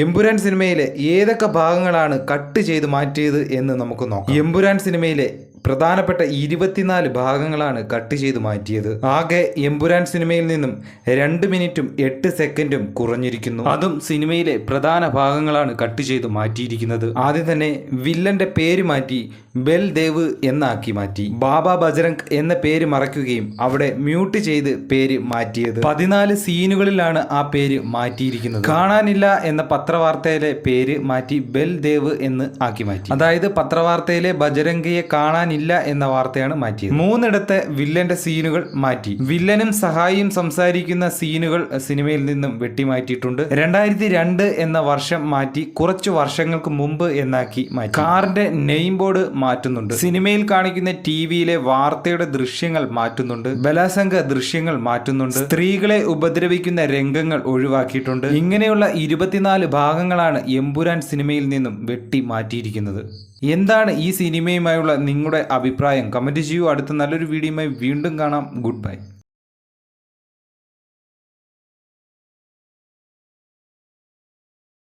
എമ്പുരാൻ സിനിമയിലെ ഏതൊക്കെ ഭാഗങ്ങളാണ് കട്ട് ചെയ്ത് മാറ്റിയത് എന്ന് നമുക്ക് നോക്കാം. എമ്പുരാൻ സിനിമയിലെ പ്രധാനപ്പെട്ട 24 ഭാഗങ്ങളാണ് കട്ട് ചെയ്ത് മാറ്റിയത്. ആകെ എമ്പുരാൻ സിനിമയിൽ നിന്നും 2 മിനിറ്റും 8 സെക്കൻഡും കുറഞ്ഞിരിക്കുന്നു. അതും സിനിമയിലെ പ്രധാന ഭാഗങ്ങളാണ് കട്ട് ചെയ്ത് മാറ്റിയിരിക്കുന്നത്. ആദ്യം തന്നെ വില്ലന്റെ പേര് മാറ്റി ബൽദേവ് എന്നാക്കി മാറ്റി. ബാബ ബജറംഗ് എന്ന പേര് മറയ്ക്കുകയും അവിടെ മ്യൂട്ട് ചെയ്ത് പേര് മാറ്റിയത്. 14 സീനുകളിലാണ് ആ പേര് മാറ്റിയിരിക്കുന്നത്. കാണാനില്ല എന്ന പത്രവാർത്തയിലെ പേര് മാറ്റി ബൽദേവ് എന്ന് ആക്കി മാറ്റി. അതായത് പത്രവാർത്തയിലെ ബജരംഗിയെ കാണാൻ ഇല്ല എന്ന വാർത്തയാണ് മാറ്റിയത്. 3 വില്ലന്റെ സീനുകൾ മാറ്റി. വില്ലനും സഹായിയും സംസാരിക്കുന്ന സീനുകൾ സിനിമയിൽ നിന്നും വെട്ടിമാറ്റിയിട്ടുണ്ട്. 2002 എന്ന വർഷം മാറ്റി കുറച്ചു വർഷങ്ങൾക്ക് മുമ്പ് എന്നാക്കി മാറ്റി. കാറിന്റെ നെയിം ബോർഡ് മാറ്റുന്നുണ്ട്. സിനിമയിൽ കാണിക്കുന്ന ടിവിയിലെ വാർത്തയുടെ ദൃശ്യങ്ങൾ മാറ്റുന്നുണ്ട്. ബലാത്സംഗ ദൃശ്യങ്ങൾ മാറ്റുന്നുണ്ട്. സ്ത്രീകളെ ഉപദ്രവിക്കുന്ന രംഗങ്ങൾ ഒഴിവാക്കിയിട്ടുണ്ട്. ഇങ്ങനെയുള്ള 24 ഭാഗങ്ങളാണ് എമ്പുരാൻ സിനിമയിൽ നിന്നും വെട്ടി മാറ്റിയിരിക്കുന്നത്. എന്താണ് ഈ സിനിമയുമായുള്ള നിങ്ങളുടെ അഭിപ്രായം? കമന്റ് ചെയ്യൂ. അടുത്ത നല്ലൊരു വീഡിയോയുമായി വീണ്ടും കാണാം. Good bye.